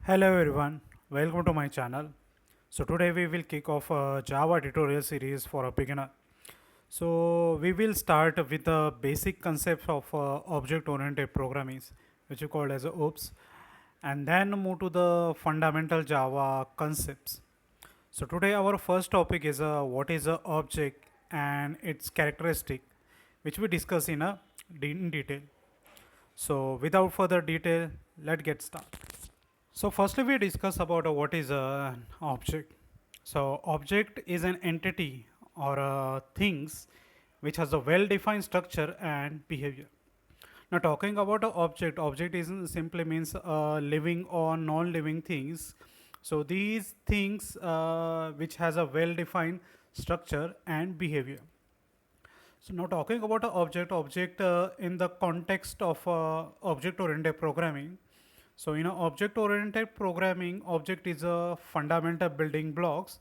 Hello everyone, welcome to my channel. So today we will kick off a Java tutorial series for a beginner. So we will start with the basic concepts of object-oriented programming, which we call as OOPS, and then move to the fundamental Java concepts. So today our first topic is what is a object and its characteristic, which we discuss in detail. So without further detail, let's get started. So firstly we discuss about what is an object. So object is an entity or things which has a well-defined structure and behavior. Now talking about an object is simply means living or non-living things. So these things which has a well-defined structure and behavior. So now talking about an object in the context of object-oriented programming. So in object-oriented programming, object is a fundamental building blocks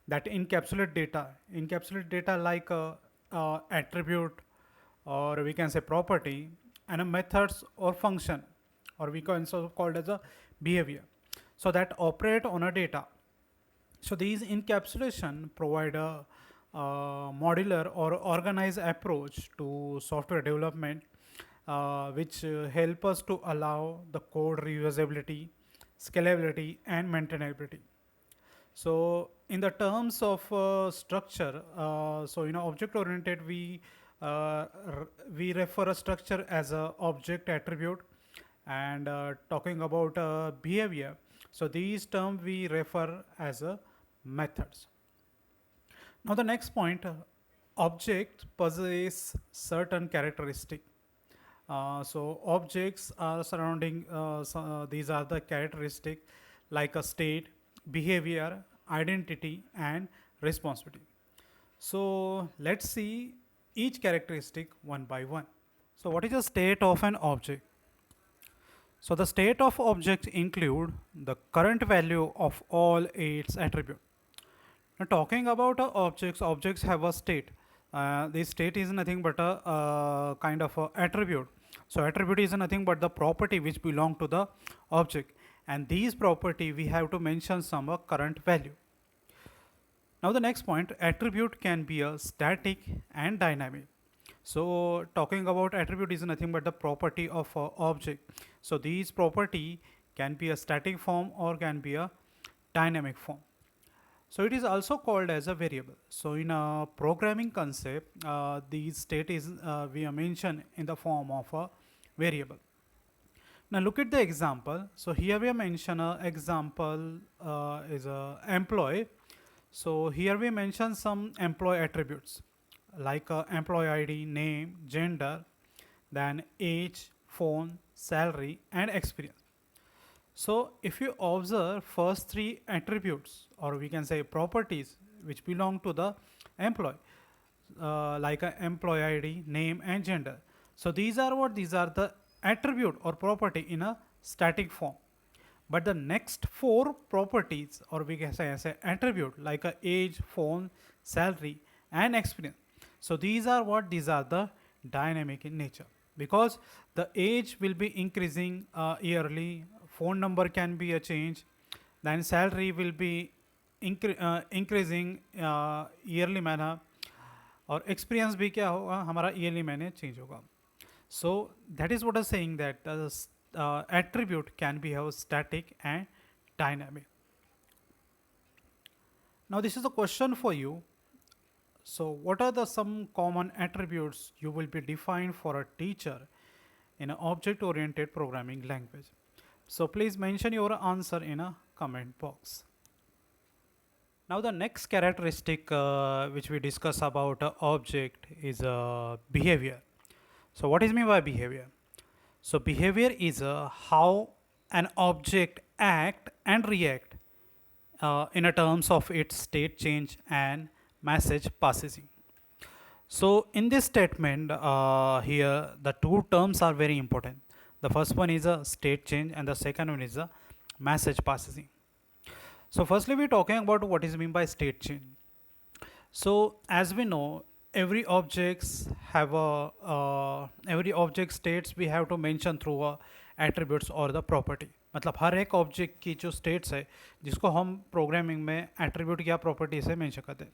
that encapsulate data like a attribute, or we can say property, and a methods or function, or we can also called as a behavior. So that operate on a data. So these encapsulation provide a modular or organized approach to software development, which help us to allow the code reusability, scalability, and maintainability. So in the terms of structure, so object-oriented, we refer a structure as a object attribute, and talking about behavior. So these terms we refer as a methods. Now the next point, object possess certain characteristic. So objects are surrounding, these are the characteristic like a state, behavior, identity, and responsibility. So let's see each characteristic one by one. So what is the state of an object? So the state of objects include the current value of all its attributes. Now talking about objects have a state. This state is nothing but a kind of a attribute. So attribute is nothing but the property which belong to the object, and these property we have to mention some current value. Now the next point, attribute can be a static and dynamic. So talking about attribute is nothing but the property of a object. So these property can be a static form or can be a dynamic form. So it is also called as a variable. So in a programming concept, these state is we are mentioned in the form of a variable. Now look at the example. So here we mention a example is a employee. So here we mention some employee attributes like employee ID, name, gender, then age, phone, salary, and experience. So if you observe first three attributes, or we can say properties which belong to the employee, like employee ID, name, and gender. So these are what? These are the attribute or property in a static form. But the next four properties, or we can say attribute like a age, phone, salary, and experience. So these are what? These are the dynamic in nature, because the age will be increasing yearly, phone number can be a change, then salary will be increasing yearly manner, और experience भी क्या होगा हमारा yearly मैंने change होगा. So that is what I'm saying, that attribute can be have static and dynamic. Now this is a question for you. So what are the some common attributes you will be defined for a teacher in an object-oriented programming language? So please mention your answer in a comment box. Now the next characteristic which we discuss about object is behavior. So what is mean by behavior? So behavior is how an object act and react in a terms of its state change and message passing. So in this statement here the two terms are very important. The first one is a state change and the second one is a message passing. So firstly we're talking about what is mean by state change. So as we know, every objects have a every object states we have to mention through attributes or the property. मतलब हर एक object की जो states है जिसको हम programming में attribute या property से मेंशन करते हैं.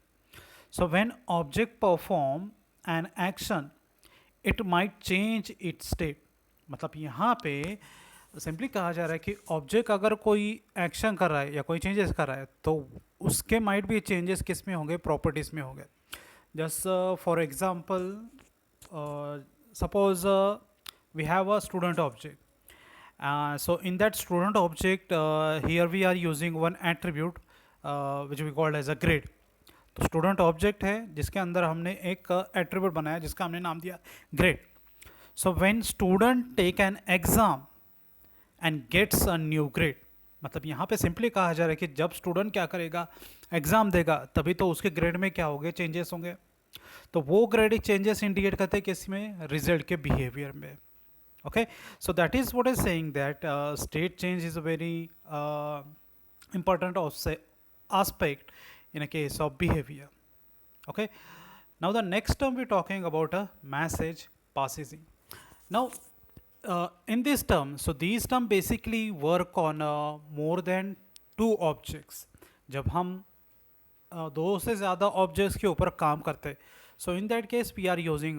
So when object perform an action it might change it's state. मतलब यहाँ पे सिंपली कहा जा रहा है कि ऑब्जेक्ट अगर कोई एक्शन कर रहा है या कोई चेंजेस कर रहा है तो उसके माइट भी चेंजेस किस में होंगे, प्रॉपर्टीज में होंगे. Just for example, suppose we have a student object. So in that student object, here we are using one attribute which we called as a grade. तो स्टूडेंट ऑब्जेक्ट है जिसके अंदर हमने एक एट्रीब्यूट बनाया जिसका हमने नाम दिया grade. So when student take an exam and gets a new grade, मतलब यहाँ पे सिंपली कहा जा रहा है कि जब स्टूडेंट क्या करेगा, एग्जाम देगा, तभी तो उसके ग्रेड में क्या होंगे, चेंजेस होंगे. तो वो ग्रेडिंग चेंजेस इंडिकेट करते हैं किस में, रिजल्ट के बिहेवियर में. Okay, so that is what is saying that state change is a very important aspect in a case of behavior. Okay, now the next term we're talking about a message passing. Now in this term, so these term basically work on more than two objects. जब हम दो से ज़्यादा objects के ऊपर काम करते हैं, so in that case we are using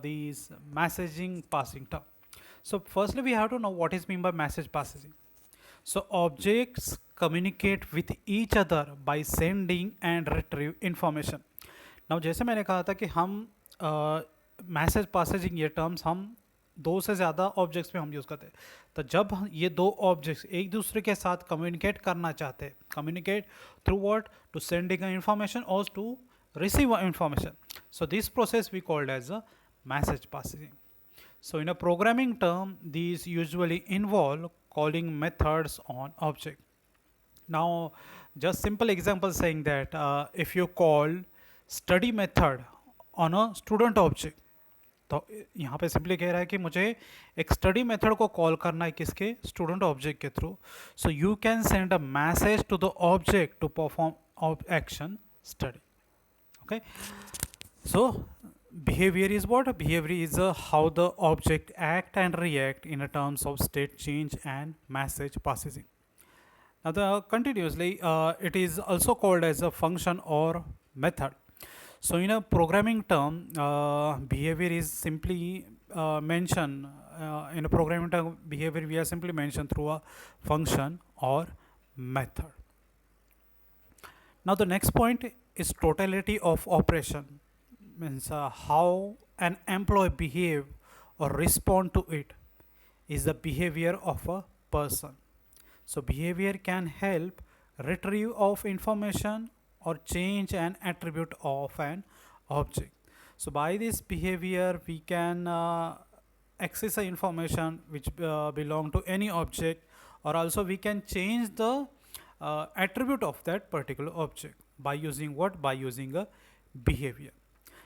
these messaging passing term. So firstly we have to know what is mean by message passing. So objects communicate with each other by sending and retrieve information. Now जैसे मैंने कहा था कि हम message पासेजिंग ये terms हम दो से ज़्यादा ऑब्जेक्ट्स में हम यूज़ करते हैं. तो जब ये दो ऑब्जेक्ट्स एक दूसरे के साथ कम्युनिकेट करना चाहते हैं, communicate through what, to sending information और to receive information, so this process we called as a message passing. So in a programming term, these usually involve calling methods on object. Now, just simple example saying that if you call study method on a student object, तो यहाँ पे simply कह रहा है कि मुझे एक study method को कॉल करना है किसके, स्टूडेंट ऑब्जेक्ट के थ्रू. So you can send a message to the object to perform action study. Okay, so behavior is what? Behavior is how the object act and react in terms of state change and message passing. Now the continuously it is also called as a function or method. So in a programming term, behavior is simply mentioned in a programming term, behavior we are simply mentioned through a function or method. Now the next point is totality of operation, means how an employee behave or respond to it is the behavior of a person. So behavior can help retrieve of information or change an attribute of an object. So by this behavior we can access the information which belong to any object, or also we can change the attribute of that particular object by using what, by using a behavior.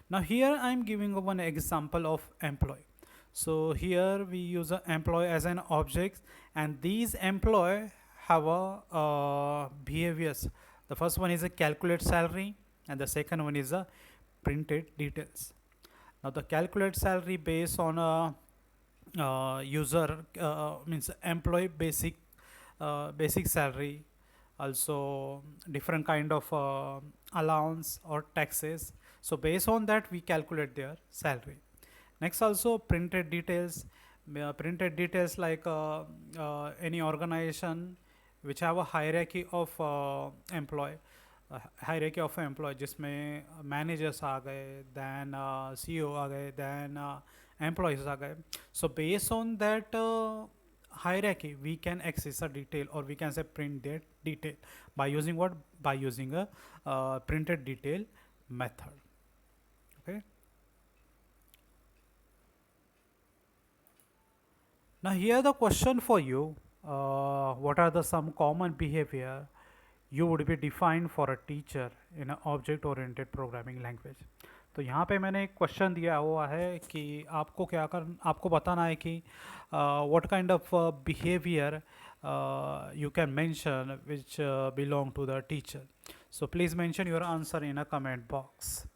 Now here I am giving one example of employee. So here we use an employee as an object, and these employee have a behaviors. The first one is a calculate salary, and the second one is a printed details. Now the calculate salary based on a user means employee basic salary, also different kind of allowance or taxes. So based on that we calculate their salary. Next also printed details. Printed details like any organization which have a hierarchy of employee, hierarchy of employee जिसमें managers आ गए, then CEO आ गए, then employees आ गए. So based on that hierarchy we can access a detail, or we can say print that detail by using what, by using a printed detail method. Okay, now here the question for you, what are the some common behavior you would be defined for a teacher in an object oriented programming language. तो यहाँ पे मैंने एक question दिया हुआ है कि आपको क्या कर, आपको बताना है कि what kind of behavior you can mention which belong to the teacher. So please mention your answer in a comment box.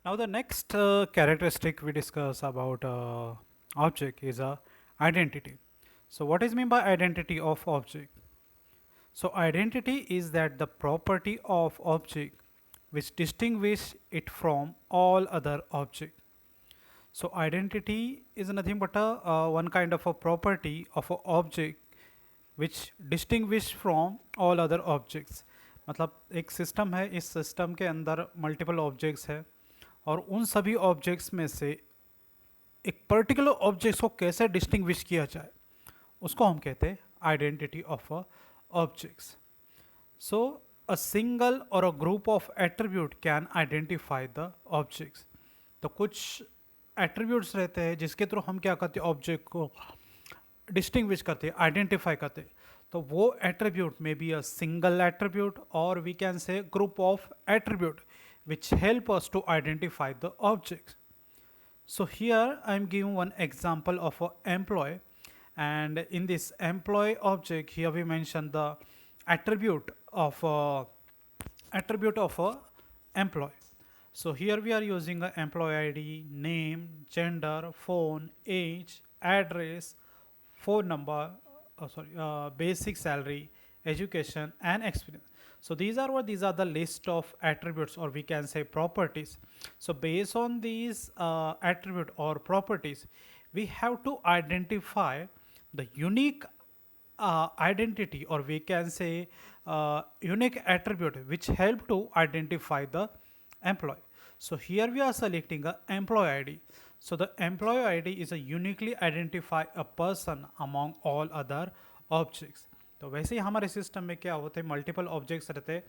Now the next characteristic we discuss about object is a identity. So what is mean by identity of object? So identity is that the property of object which distinguish it from all other object. So identity is nothing but a one kind of a property of a object which distinguish from all other objects. मतलब एक system है, इस system के अंदर multiple objects है और उन सभी ऑब्जेक्ट्स में से एक पर्टिकुलर ऑब्जेक्ट्स को कैसे डिस्टिंग्विश किया जाए उसको हम कहते हैं identity of a objects. So a single और a group of attribute can identify the objects. तो कुछ एट्रीब्यूट्स रहते हैं जिसके थ्रू हम क्या करते हैं, ऑब्जेक्ट को डिस्टिंग्विश करते हैं, आइडेंटिफाई करते हैं. तो वो एट्रीब्यूट में बी अ सिंगल एट्रीब्यूट और we can say group of attribute which help us to identify the objects. So here I am giving one example of a employee, and in this employee object here we mention the attribute of a employee. So here we are using a employee ID, name, gender, phone, age, address, phone number, basic salary, education, and experience. So these are the list of attributes, or we can say properties. So based on these attribute or properties, we have to identify the unique identity, or we can say unique attribute which help to identify the employee. So here we are selecting a employee ID. So the employee ID is a uniquely identify a person among all other objects. तो वैसे ही हमारे system में क्या होते हैं, multiple objects रहते हैं,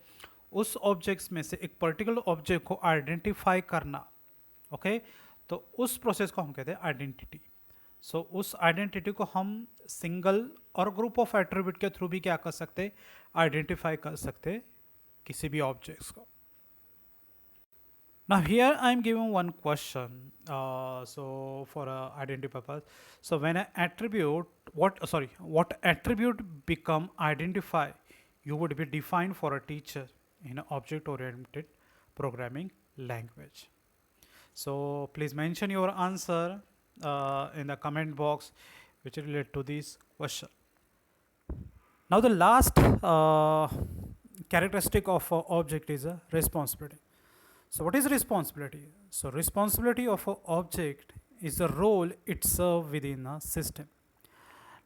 उस ऑब्जेक्ट्स में से एक पर्टिकुलर ऑब्जेक्ट को आइडेंटिफाई करना. ओके तो उस प्रोसेस को हम कहते हैं आइडेंटिटी. सो उस आइडेंटिटी को हम सिंगल और ग्रुप ऑफ एट्रीब्यूट के थ्रू भी क्या कर सकते हैं, आइडेंटिफाई कर सकते हैं किसी भी ऑब्जेक्ट्स को. Now here I am giving one question. So for identity purpose, so when an attribute, what attribute become identify, you would be defined for a teacher in an object-oriented programming language. So please mention your answer in the comment box which relate to this question. Now the last characteristic of object is a responsibility. So what is responsibility? So responsibility of an object is the role it serves within a system.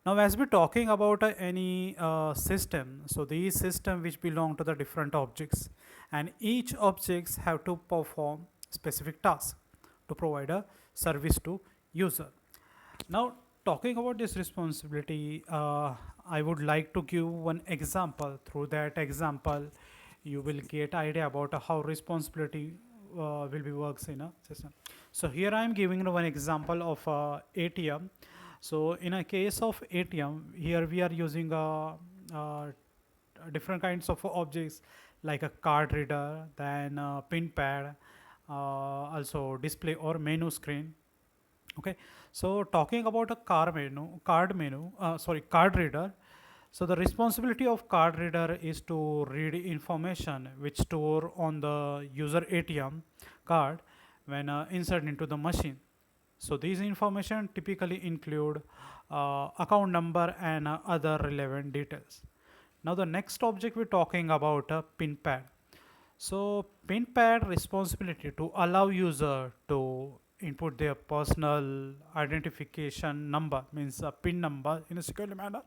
Now as we're talking about any system, so these system which belong to the different objects, and each objects have to perform specific tasks to provide a service to user. Now talking about this responsibility, I would like to give one example. Through that example you will get idea about how responsibility will be works in a system. So here I am giving one example of ATM. So in a case of ATM, here we are using different kinds of objects like a card reader, then pin pad, also display or menu screen. Okay, so talking about a card reader. So the responsibility of card reader is to read information which store on the user ATM card when inserted into the machine. So these information typically include account number and other relevant details. Now the next object we're talking about a pin pad. So pin pad responsibility to allow user to input their personal identification number, means a pin number, in a secure manner.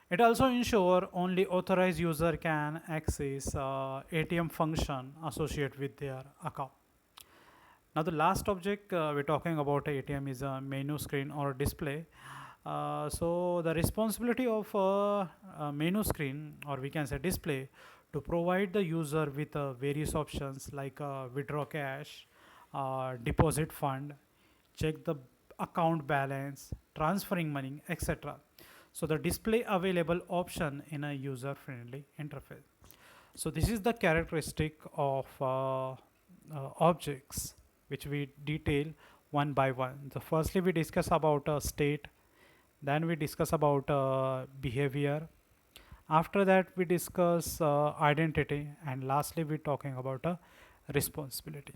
It also ensures only authorized user can access ATM function associated with their account. Now the last object we're talking about ATM is a menu screen or display. So the responsibility of a menu screen, or we can say display, to provide the user with various options like withdraw cash, deposit fund, check the account balance, transferring money, etc. So the display available option in a user-friendly interface. So this is the characteristic of objects which we detail one by one. So firstly we discuss about state, then we discuss about behavior. After that we discuss identity, and lastly we're talking about responsibility.